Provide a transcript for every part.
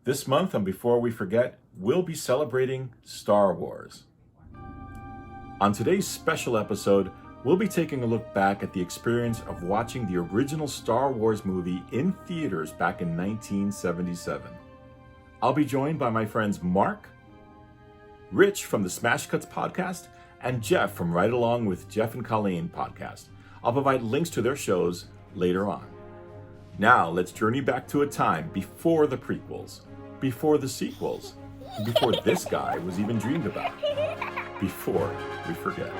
This month, and before we forget, we'll be celebrating Star Wars. On today's special episode, we'll be taking a look back at the experience of watching the original Star Wars movie in theaters back in 1977. I'll be joined by my friends Mark, Rich from the Smashcuts Podcast, and Jeff from Right Along with Jeff and Colleen podcast. I'll provide links to their shows later on. Now, let's journey back to a time before the prequels, before the sequels, and before this guy was even dreamed about. Before we forget.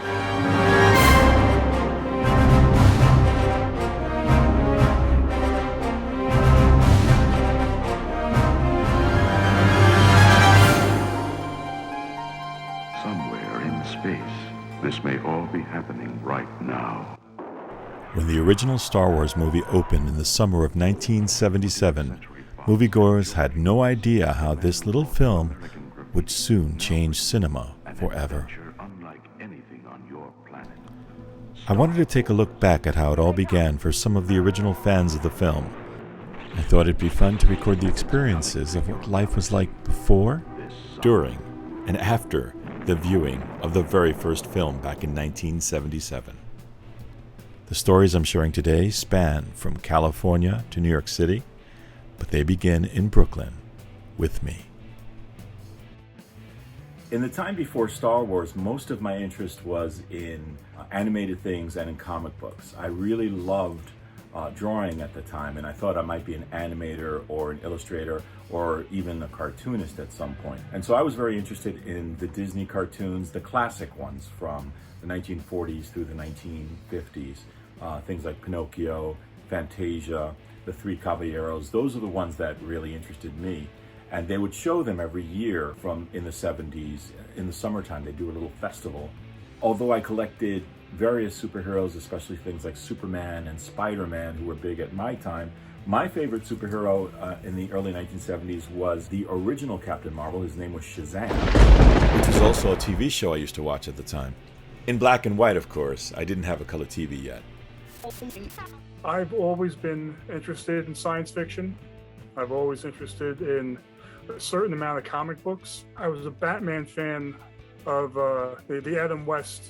Somewhere in space, this may all be happening right now. When the original Star Wars movie opened in the summer of 1977, moviegoers had no idea how this little film would soon change cinema forever. I wanted to take a look back at how it all began for some of the original fans of the film. I thought it'd be fun to record the experiences of what life was like before, during, and after the viewing of the very first film back in 1977. The stories I'm sharing today span from California to New York City, but they begin in Brooklyn with me. In the time before Star Wars, most of my interest was in animated things and in comic books. I really loved drawing at the time, and I thought I might be an animator or an illustrator or even a cartoonist at some point. And so I was very interested in the Disney cartoons, the classic ones from the 1940s through the 1950s. Things like Pinocchio, Fantasia, The Three Caballeros. Those are the ones that really interested me. And they would show them every year from in the 70s. In the summertime, they do a little festival. Although I collected various superheroes, especially things like Superman and Spider-Man, who were big at my time, my favorite superhero in the early 1970s was the original Captain Marvel. His name was Shazam, which was also a TV show I used to watch at the time. In black and white, of course. I didn't have a color TV yet. I've always been interested in science fiction. I've always interested in a certain amount of comic books. I was a Batman fan of the Adam West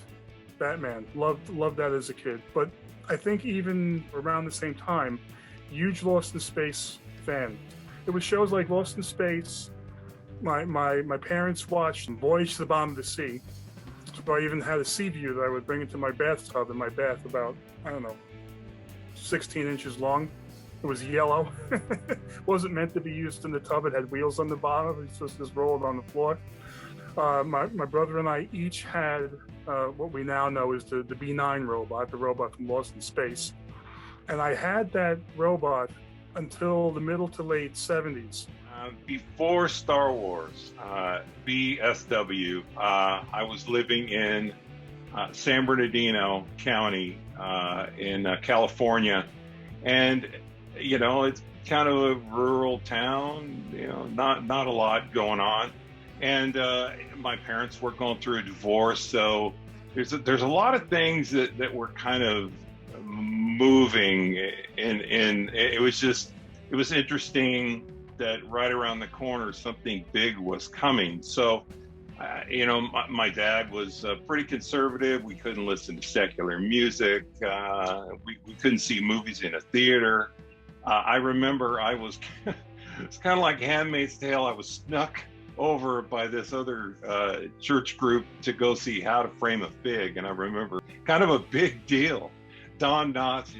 Batman. Loved that as a kid. But I think even around the same time, huge Lost in Space fan. It was shows like Lost in Space. My parents watched Voyage to the Bottom of the Sea. So I even had a sea view that I would bring into my bathtub in my bath about, 16 inches long. It was yellow. Wasn't meant to be used in the tub. It had wheels on the bottom. It just rolled on the floor. My brother and I each had what we now know is the B9 robot, the robot from Lost in Space. And I had that robot until the middle to late 70s. Before Star Wars, BSW, I was living in San Bernardino County in California. And, it's kind of a rural town, not a lot going on. And my parents were going through a divorce. So there's a lot of things that were kind of moving. And it was interesting that right around the corner something big was coming. So my dad was pretty conservative. We couldn't listen to secular music. We couldn't see movies in a theater. I remember it's kind of like Handmaid's Tale. I was snuck over by this other church group to go see How to Frame a Fig, and I remember kind of a big deal. Don Knotts,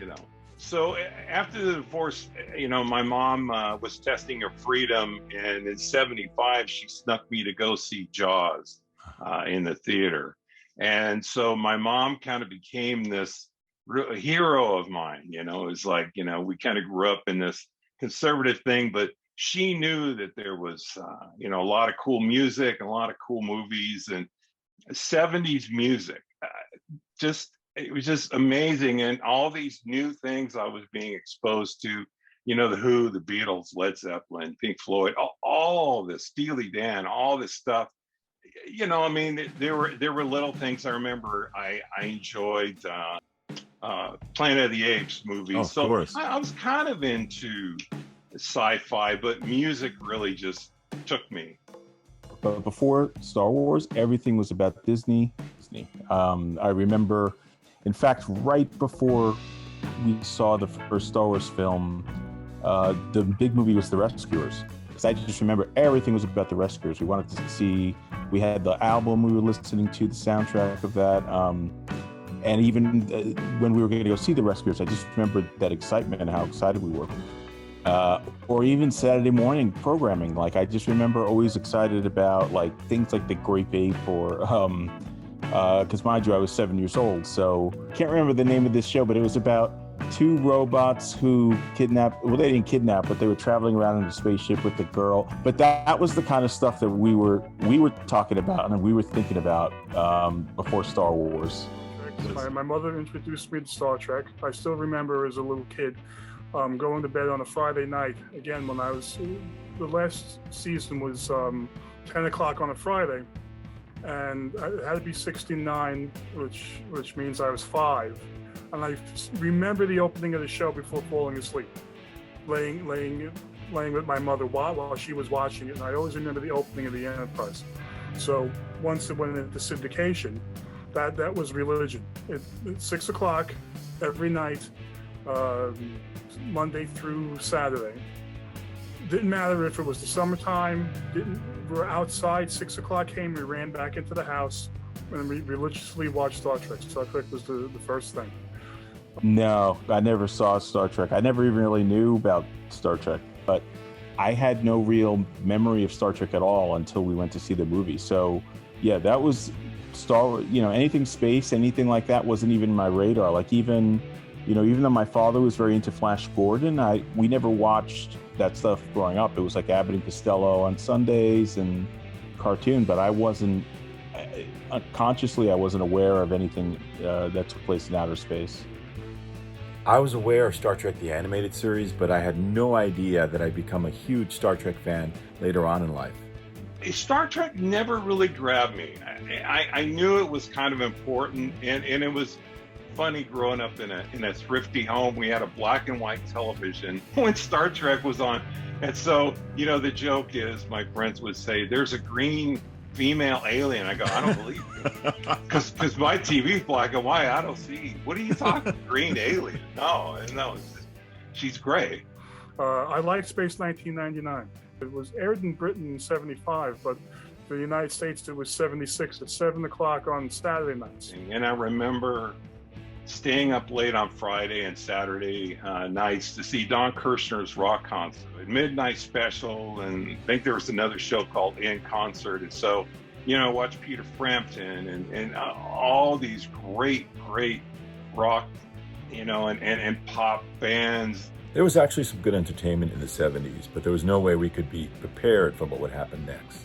So after the divorce, my mom was testing her freedom, and in 75, she snuck me to go see Jaws in the theater. And so my mom kind of became this hero of mine. It was like, we kind of grew up in this conservative thing, but she knew that there was, a lot of cool music and a lot of cool movies, and 70s music. It was just amazing. And all these new things I was being exposed to, the Who, the Beatles, Led Zeppelin, Pink Floyd, all this, Steely Dan, all this stuff. There were little things I remember I enjoyed. Planet of the Apes movies. Oh, of course. I was kind of into sci-fi, but music really just took me. But before Star Wars, everything was about Disney. I remember, in fact, right before we saw the first Star Wars film, the big movie was The Rescuers. Because I just remember everything was about The Rescuers. We wanted to see, we had the album we were listening to, the soundtrack of that. And even when we were going to go see The Rescuers, I just remember that excitement and how excited we were. Or even Saturday morning programming. Like, I just remember always excited about like things like The Grape Ape or, because mind you, I was 7 years old. So can't remember the name of this show, but it was about two robots who kidnapped, well, they didn't kidnap, but they were traveling around in a spaceship with the girl. But that was the kind of stuff that we were talking about and we were thinking about before Star Wars. My mother introduced me to Star Trek. I still remember as a little kid going to bed on a Friday night. Again, when the last season was 10 o'clock on a Friday, and it had to be 69, which means I was 5. And I remember the opening of the show before falling asleep, laying with my mother while she was watching it. And I always remember the opening of the Enterprise. So once it went into syndication, that was religion. It's 6 o'clock every night, Monday through Saturday. Didn't matter if it was the summertime. We were outside. 6 o'clock came. We ran back into the house and we religiously watched Star Trek. Star Trek was the first thing. No, I never saw Star Trek. I never even really knew about Star Trek, but I had no real memory of Star Trek at all until we went to see the movie. So yeah, that was anything space, anything like that wasn't even my radar. Like even though my father was very into Flash Gordon, we never watched that stuff growing up. It was like Abbott and Costello on Sundays and cartoon, but I wasn't, unconsciously, I wasn't aware of anything that took place in outer space. I was aware of Star Trek the Animated Series, but I had no idea that I'd become a huge Star Trek fan later on in life. Star Trek never really grabbed me. I knew it was kind of important, and it was funny growing up in a thrifty home. We had a black and white television when Star Trek was on. And so, the joke is my friends would say, there's a green female alien. I go, I don't believe you. Because my TV's black and white. I don't see. What are you talking? Green alien? No, she's gray. I liked Space 1999. It was aired in Britain in 75, but for the United States, it was 76 at 7 o'clock on Saturday nights. And I remember staying up late on Friday and Saturday nights to see Don Kirshner's rock concert, a midnight special, and I think there was another show called In Concert. And so, watch Peter Frampton and all these great rock, and pop bands. There was actually some good entertainment in the 70s, but there was no way we could be prepared for what would happen next.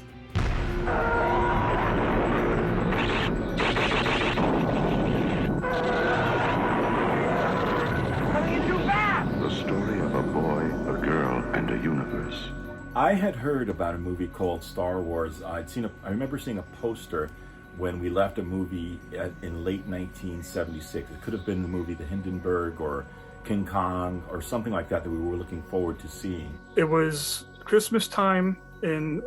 The story of a boy, a girl, and a universe. I had heard about a movie called Star Wars. I remember seeing a poster when we left a movie in late 1976. It could have been the movie The Hindenburg or King Kong or something like that we were looking forward to seeing. It was Christmas time in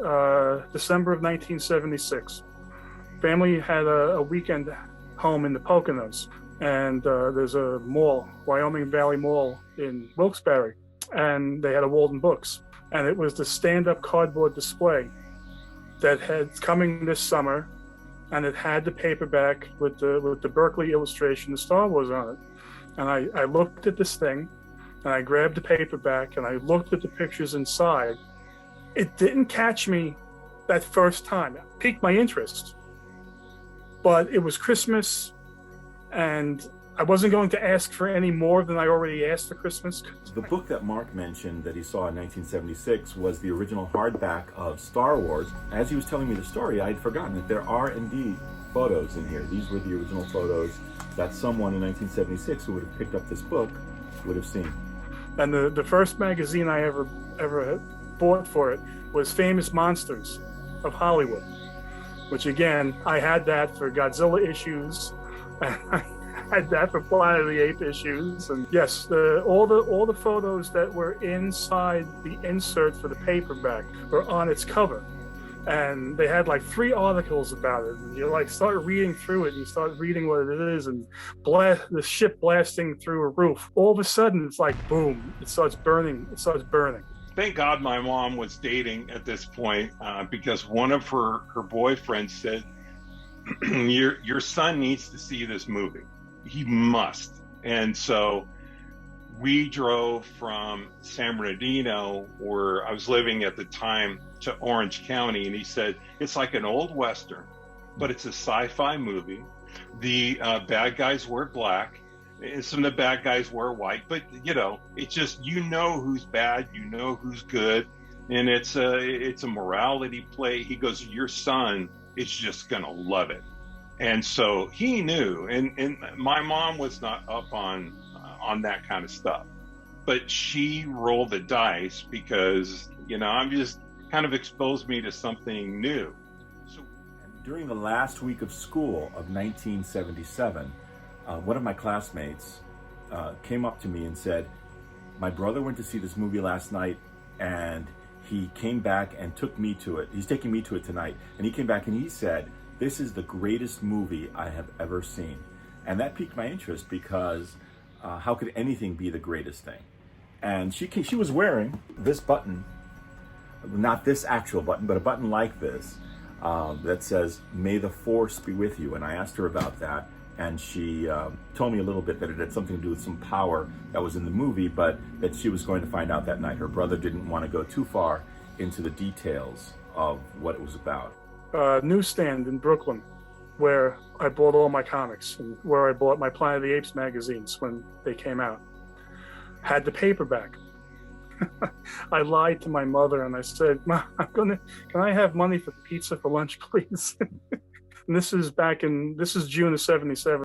December of 1976. Family had a weekend home in the Poconos, and there's a mall, Wyoming Valley Mall in Wilkes-Barre, and they had a Walden Books, and it was the stand-up cardboard display that had coming this summer, and it had the paperback with the Berkeley illustration of Star Wars on it. And I looked at this thing, and I grabbed the paperback, and I looked at the pictures inside. It didn't catch me that first time. It piqued my interest. But it was Christmas, and I wasn't going to ask for any more than I already asked for Christmas. The book that Mark mentioned that he saw in 1976 was the original hardback of Star Wars. As he was telling me the story, I had forgotten that there are indeed photos in here. These were the original photos that someone in 1976 who would have picked up this book would have seen. And the first magazine I ever had bought for it was Famous Monsters of Hollywood, which again, I had that for Godzilla issues. And had that for Planet of the Apes issues, and yes, all the photos that were inside the insert for the paperback were on its cover, and they had like 3 articles about it. And you like start reading through it, and you start reading what it is, and the ship blasting through a roof. All of a sudden, it's like boom! It starts burning. It starts burning. Thank God my mom was dating at this point, because one of her boyfriends said, your son needs to see this movie. He must. And so we drove from San Bernardino, where I was living at the time, to Orange County. And he said, it's like an old Western, but it's a sci-fi movie. The bad guys wear black. Some of the bad guys wear white, but it's just, who's bad, who's good. And it's a morality play. He goes, your son is just going to love it. And so he knew, and my mom was not up on that kind of stuff, but she rolled the dice because, I'm just kind of exposed me to something new. So during the last week of school of 1977, one of my classmates came up to me and said, my brother went to see this movie last night, and he came back and took me to it. He's taking me to it tonight. And he came back and he said, this is the greatest movie I have ever seen. And that piqued my interest because how could anything be the greatest thing? And she was wearing this button, not this actual button, but a button like this that says, may the force be with you. And I asked her about that. And she told me a little bit that it had something to do with some power that was in the movie, but that she was going to find out that night. Her brother didn't want to go too far into the details of what it was about. Newsstand in Brooklyn, where I bought all my comics and where I bought my Planet of the Apes magazines when they came out, had the paperback. I lied to my mother and I said, "Mom, can I have money for pizza for lunch, please?" And this is June of '77.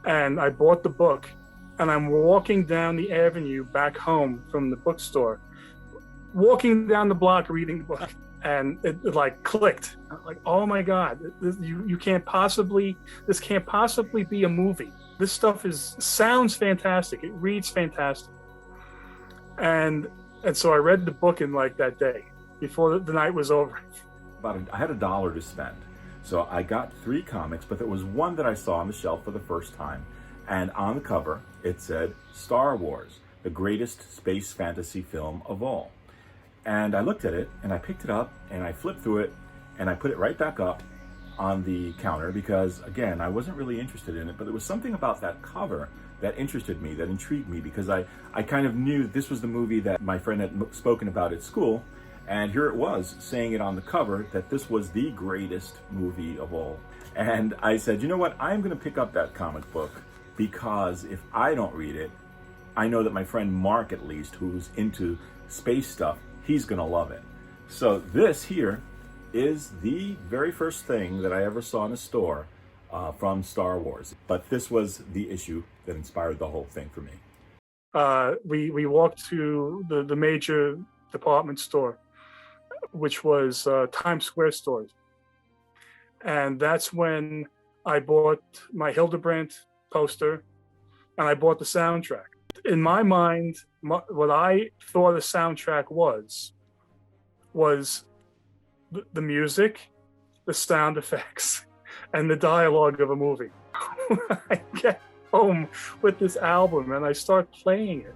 And I bought the book, and I'm walking down the avenue back home from the bookstore, walking down the block reading the book, and it like clicked. I'm like, oh my God, this can't possibly be a movie. This stuff sounds fantastic. It reads fantastic. And so I read the book in like that day before the night was over. I had $1 to spend. So I got 3 comics, but there was one that I saw on the shelf for the first time. And on the cover, it said, Star Wars, the greatest space fantasy film of all. And I looked at it, and I picked it up, and I flipped through it, and I put it right back up on the counter because, again, I wasn't really interested in it, but there was something about that cover that interested me, that intrigued me, because I kind of knew this was the movie that my friend had spoken about at school. And here it was, saying it on the cover, that this was the greatest movie of all. And I said, you know what? I'm going to pick up that comic book because if I don't read it, I know that my friend Mark, at least, who's into space stuff, he's going to love it. So this here is the very first thing that I ever saw in a store from Star Wars. But this was the issue that inspired the whole thing for me. We walked to the major department store, which was Times Square stores. And that's when I bought my Hildebrandt poster and I bought the soundtrack. In my mind, what I thought a soundtrack was the music, the sound effects, and the dialogue of a movie. I get home with this album and I start playing it.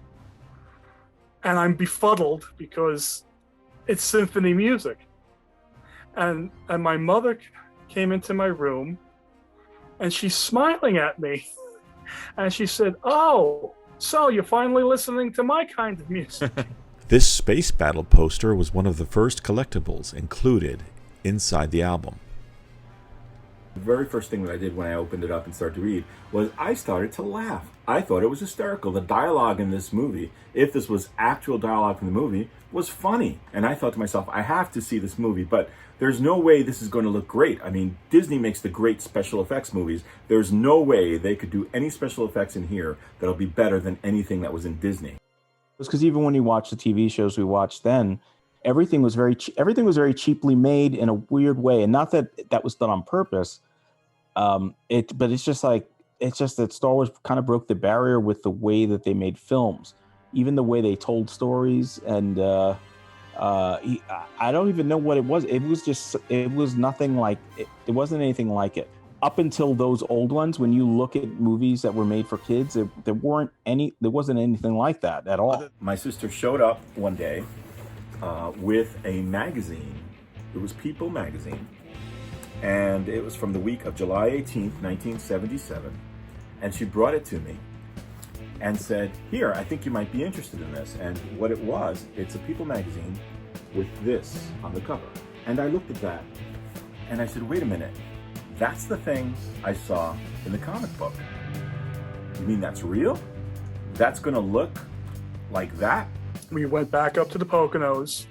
And I'm befuddled because it's symphony music. And my mother came into my room and she's smiling at me. And she said, "Oh, so you're finally listening to my kind of music." This space battle poster was one of the first collectibles included inside the album. The very first thing that I did when I opened it up and started to read was I started to laugh. I thought it was hysterical. The dialogue in this movie, if this was actual dialogue from the movie, was funny. And I thought to myself, I have to see this movie, but there's no way this is going to look great. I mean, Disney makes the great special effects movies. There's no way they could do any special effects in here that'll be better than anything that was in Disney. Because even when you watch the TV shows we watched then, everything was very cheaply made in a weird way, and not that was done on purpose. But it's just like it's just that Star Wars kind of broke the barrier with the way that they made films, even the way they told stories. And I don't even know what it was. It was nothing like it. It wasn't anything like it. Up until those old ones, when you look at movies that were made for kids, there wasn't anything like that at all. My sister showed up one day with a magazine. It was People magazine, and it was from the week of July 18th, 1977. And she brought it to me and said, "Here, I think you might be interested in this." And what it was, it's a People magazine with this on the cover. And I looked at that and I said, "Wait a minute. That's the thing I saw in the comic book. You mean that's real? That's going to look like that?" We went back up to the Poconos,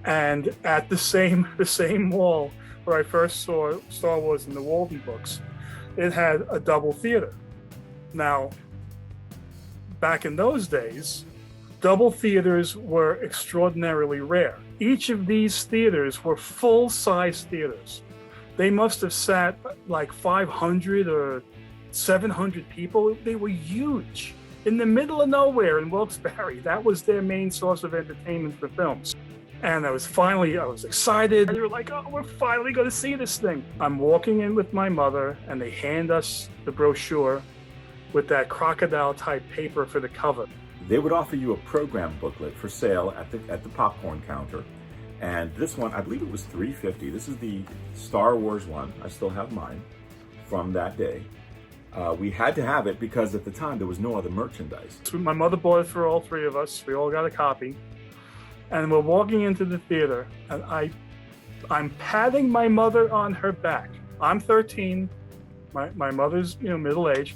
and at the same wall where I first saw Star Wars in the Walden books, it had a double theater. Now, back in those days, double theaters were extraordinarily rare. Each of these theaters were full-size theaters. They must have sat like 500 or 700 people. They were huge. In the middle of nowhere in Wilkes-Barre. That was their main source of entertainment for films. And I was excited. They were like, "Oh, we're finally going to see this thing." I'm walking in with my mother, and they hand us the brochure with that crocodile-type paper for the cover. They would offer you a program booklet for sale at the popcorn counter. And this one, I believe it was $3.50. This is the Star Wars one. I still have mine from that day. We had to have it because at the time there was no other merchandise. So my mother bought it for all three of us. We all got a copy. And we're walking into the theater, and I'm patting my mother on her back. I'm 13. My mother's middle-aged.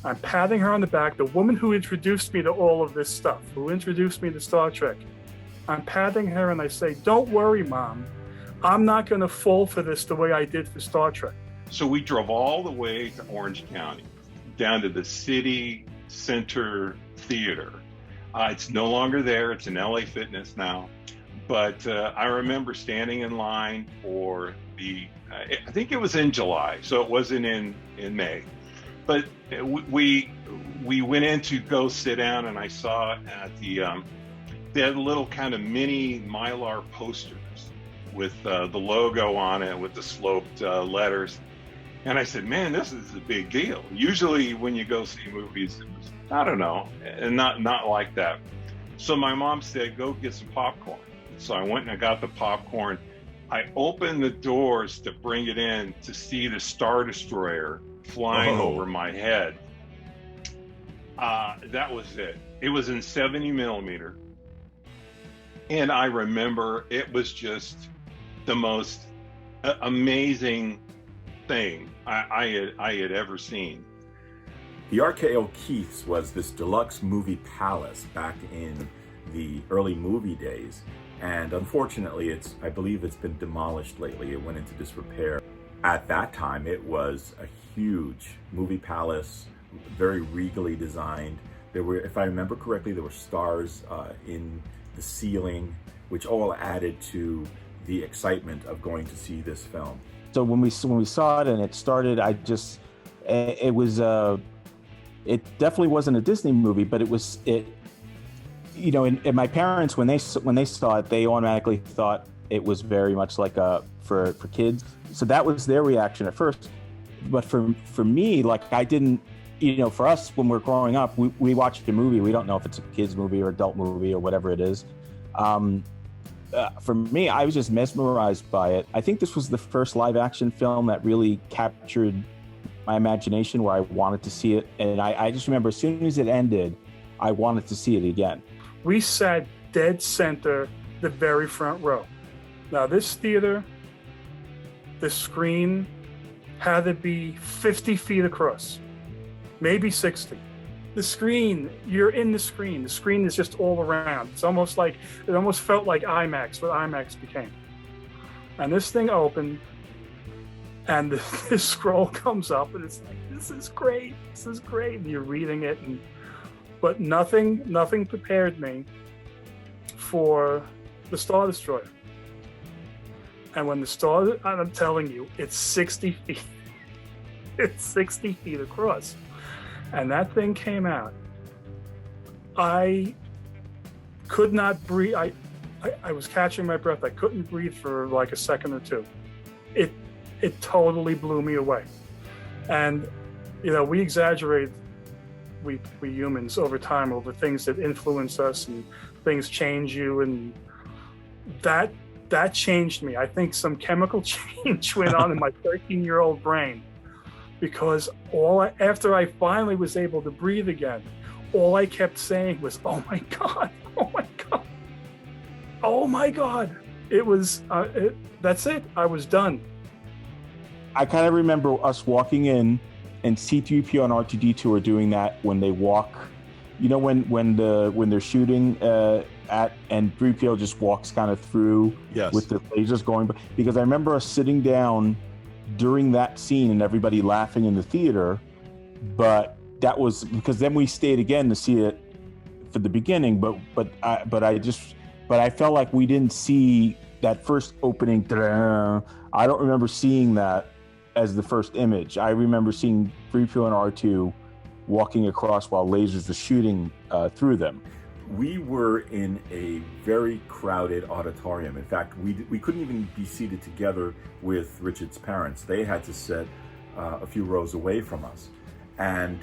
I'm patting her on the back. The woman who introduced me to all of this stuff, who introduced me to Star Trek. I'm patting her and I say, "Don't worry, Mom. I'm not going to fall for this the way I did for Star Trek." So we drove all the way to Orange County, down to the City Center Theater. It's no longer there. It's an LA Fitness now. But I remember standing in line for I think it was in July, so it wasn't in May. But we went in to go sit down, and I saw at they had little kind of mini Mylar posters with the logo on it with the sloped letters. And I said, "Man, this is a big deal." Usually when you go see movies, I don't know, and not like that. So my mom said, "Go get some popcorn." So I went and I got the popcorn. I opened the doors to bring it in to see the Star Destroyer flying over my head. That was it. It was in 70 millimeter. And I remember it was just the most amazing thing I had ever seen. The RKO Keith's was this deluxe movie palace back in the early movie days. And unfortunately, I believe it's been demolished lately. It went into disrepair. At that time, it was a huge movie palace, very regally designed. There were, if I remember correctly, there were stars in the ceiling, which all added to the excitement of going to see this film. So when we saw it and it started, it definitely wasn't a Disney movie, but and my parents, when they saw it, they automatically thought it was very much like for kids. So that was their reaction at first. But for me, like, I didn't, for us, when we're growing up, we watched a movie. We don't know if it's a kid's movie or adult movie or whatever it is. For me, I was just mesmerized by it. I think this was the first live action film that really captured my imagination, where I wanted to see it. And I just remember as soon as it ended, I wanted to see it again. We sat dead center, the very front row. Now, this theater, the screen had to be 50 feet across, maybe 60. The screen, you're in the screen. The screen is just all around. It almost felt like IMAX, what IMAX became. And this thing opened, and this scroll comes up, and it's like, this is great. And you're reading it, but nothing prepared me for the Star Destroyer. And when I'm telling you, it's 60 feet. It's 60 feet across. And that thing came out. I could not breathe. I was catching my breath. I couldn't breathe for like a second or two. It totally blew me away. And, we exaggerate, we humans over time, over things that influence us, and things change you. And that changed me. I think some chemical change went on in my 13-year-old brain, because after I finally was able to breathe again, all I kept saying was, "Oh my God, oh my God, oh my God." It was, that's it. I was done. I kind of remember us walking in, and C-3PO and R2-D2 are doing that when they walk. When they're shooting at, and 3PO just walks kind of through with the lasers going. Because I remember us sitting down during that scene and everybody laughing in the theater, but that was because then we stayed again to see it for the beginning. But I felt like we didn't see that first opening. I don't remember seeing that as the first image. I remember seeing 3PO and R2 walking across while lasers were shooting through them. We were in a very crowded auditorium. In fact, we couldn't even be seated together with Richard's parents. They had to sit a few rows away from us. And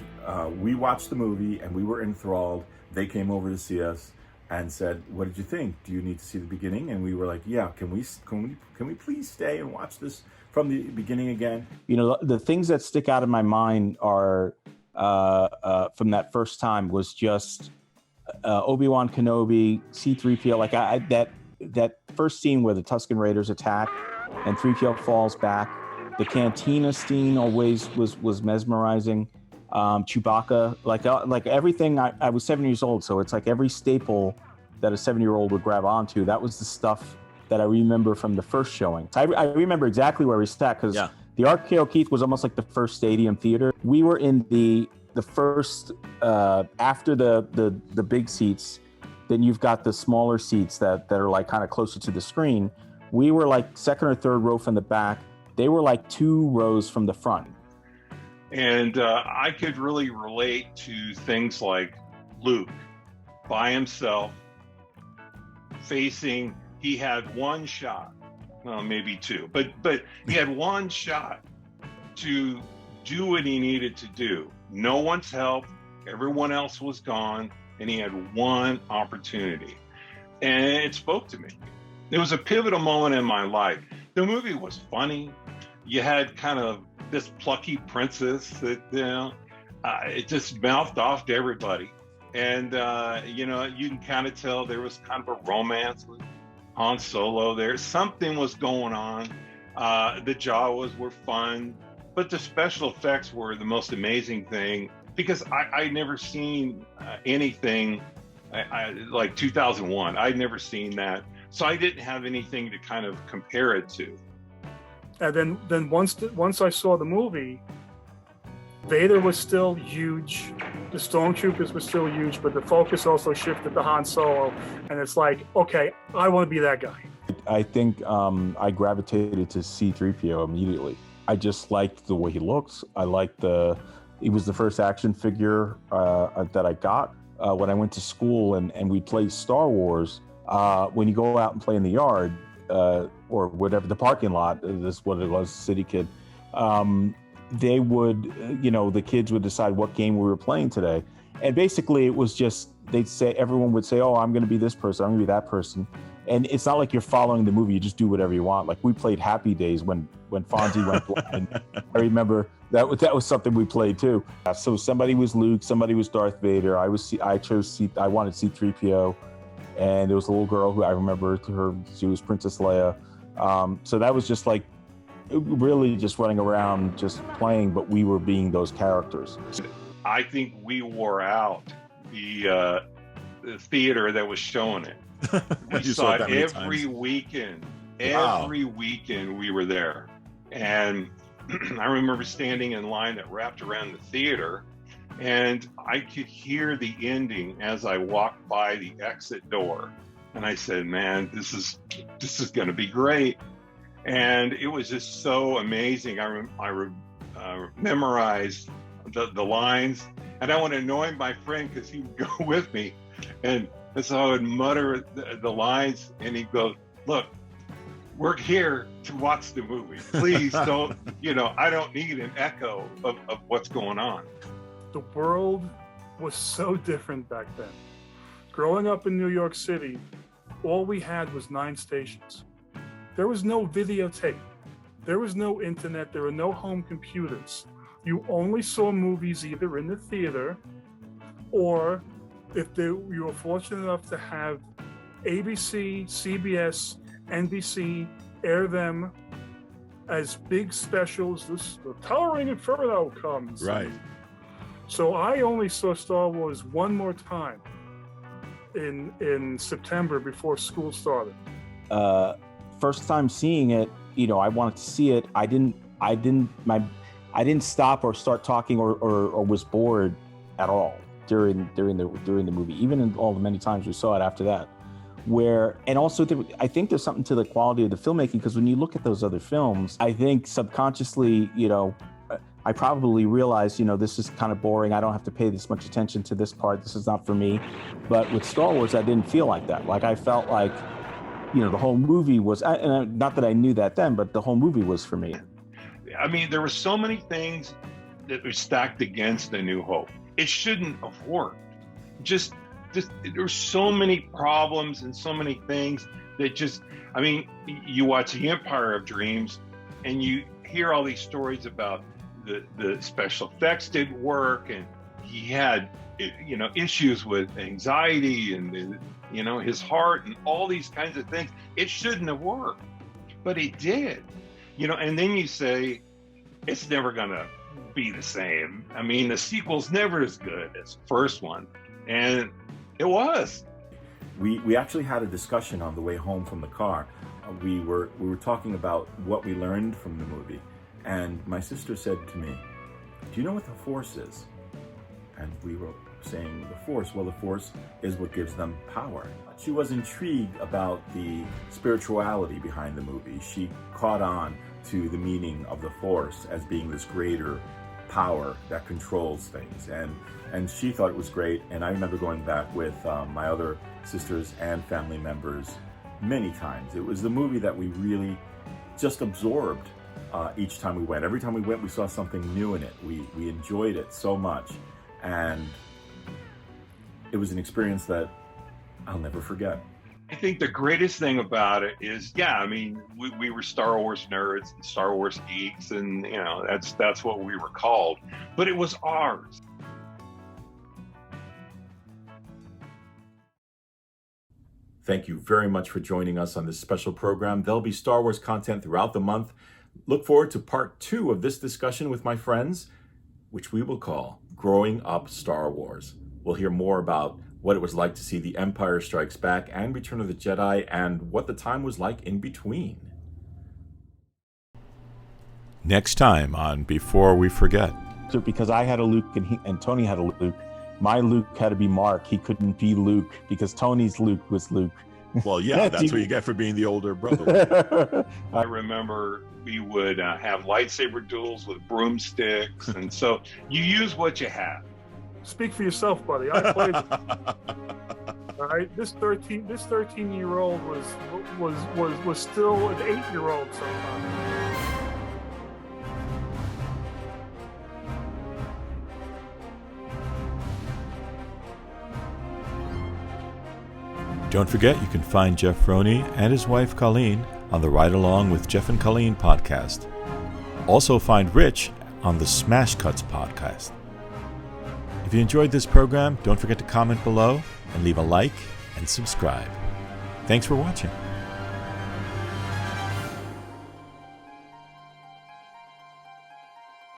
we watched the movie and we were enthralled. They came over to see us and said, "What did you think? Do you need to see the beginning?" And we were like, "Yeah, can we please stay and watch this from the beginning again?" The things that stick out in my mind are from that first time was just Obi-Wan Kenobi, C-3PO, like that first scene where the Tusken Raiders attack and 3PO falls back. The cantina scene always was mesmerizing. Chewbacca, like everything. I was 7 years old, so it's like every staple that a 7-year-old would grab onto. That was the stuff that I remember from the first showing. I remember exactly where we sat, because the RKO Keith was almost like the first stadium theater. We were in the first after the big seats. Then you've got the smaller seats that are like kind of closer to the screen. We were like second or third row from the back. They were like 2 rows from the front. And I could really relate to things like Luke by himself facing. He had one shot, well, maybe 2, but he had one shot to do what he needed to do. No one's help. Everyone else was gone, and he had one opportunity. And it spoke to me. It was a pivotal moment in my life. The movie was funny. You had kind of this plucky princess that, it just mouthed off to everybody. And, you can kind of tell there was kind of a romance with Han Solo there. Something was going on. The Jawas were fun, but the special effects were the most amazing thing, because I'd never then anything like 2001. I'd never seen that. So I didn't have anything to kind of compare it to. And then once I saw the movie, Vader was still huge, the stormtroopers were still huge, but the focus also shifted to Han Solo, and it's like, okay, I want to be that guy. I think I gravitated to C-3PO immediately. I just liked the way he looks. I liked he was the first action figure that I got when I went to school, and we played Star Wars. When you go out and play in the yard, or whatever, the parking lot, this is what it was, City Kid. They would, the kids would decide what game we were playing today. And basically it was just, everyone would say, "Oh, I'm going to be this person, I'm going to be that person." And it's not like you're following the movie, you just do whatever you want. Like we played Happy Days when Fonzie went blind. I remember that was something we played too. So somebody was Luke, somebody was Darth Vader. I wanted C-3PO. And there was a little girl who I remember she was Princess Leia. So that was just like really just running around, just playing, but we were being those characters. I think we wore out the theater that was showing it. We saw it every weekend. Wow. Every weekend we were there. And I remember standing in line that wrapped around the theater, and I could hear the ending as I walked by the exit door. And I said, "Man, this is going to be great." And it was just so amazing. I memorize the lines, and I want to annoy my friend because he would go with me, and so I would mutter the lines, and he'd go, "Look, we're here to watch the movie. Please don't, I don't need an echo of what's going on." The world was so different back then. Growing up in New York City, all we had was 9 stations. There was no videotape. There was no internet. There were no home computers. You only saw movies either in the theater, or if you were fortunate enough to have ABC, CBS, NBC air them as big specials. The Towering Inferno comes. Right. So I only saw Star Wars one more time in September before school started. First time seeing it, I wanted to see it. I didn't stop or start talking or was bored at all during the movie, even in all the many times we saw it after that. And also I think there's something to the quality of the filmmaking, because when you look at those other films, I think subconsciously, I probably realized, this is kind of boring. I don't have to pay this much attention to this part. This is not for me. But with Star Wars, I didn't feel like that. Like I felt like, the whole movie was, and not that I knew that then, but the whole movie was for me. I mean, there were so many things that were stacked against A New Hope. It shouldn't have worked. Just there were so many problems and so many things that you watch The Empire of Dreams and you hear all these stories about the special effects didn't work, and he had, issues with anxiety and, his heart and all these kinds of things. It shouldn't have worked, but it did, and then you say, it's never going to be the same. I mean, the sequel's never as good as the first one. And it was. We actually had a discussion on the way home from the car. We were talking about what we learned from the movie. And my sister said to me, "Do you know what the Force is?" And we were saying, "The Force? Well, the Force is what gives them power." She was intrigued about the spirituality behind the movie. She caught on to the meaning of the Force as being this greater power that controls things. And she thought it was great. And I remember going back with my other sisters and family members many times. It was the movie that we really just absorbed each time we went. Every time we went, we saw something new in it. We enjoyed it so much. And it was an experience that I'll never forget. I think the greatest thing about it is, we were Star Wars nerds and Star Wars geeks, and that's what we were called. But it was ours. Thank you very much for joining us on this special program. There'll be Star Wars content throughout the month. Look forward to part 2 of this discussion with my friends, which we will call Growing Up Star Wars. We'll hear more about what it was like to see The Empire Strikes Back and Return of the Jedi, and what the time was like in between. Next time on Before We Forget. So because I had a Luke and Tony had a Luke, my Luke had to be Mark. He couldn't be Luke because Tony's Luke was Luke. Well, yeah, that's what you get for being the older brother. I remember we would have lightsaber duels with broomsticks, and so you use what you have. Speak for yourself, buddy. I played. All right, this 13-year-old was still an 8-year-old sometimes. Don't forget, you can find Jeff Roney and his wife Colleen on the Ride Along with Jeff and Colleen podcast. Also find Rich on the Smashcuts Podcast. If you enjoyed this program, don't forget to comment below and leave a like and subscribe. Thanks for watching.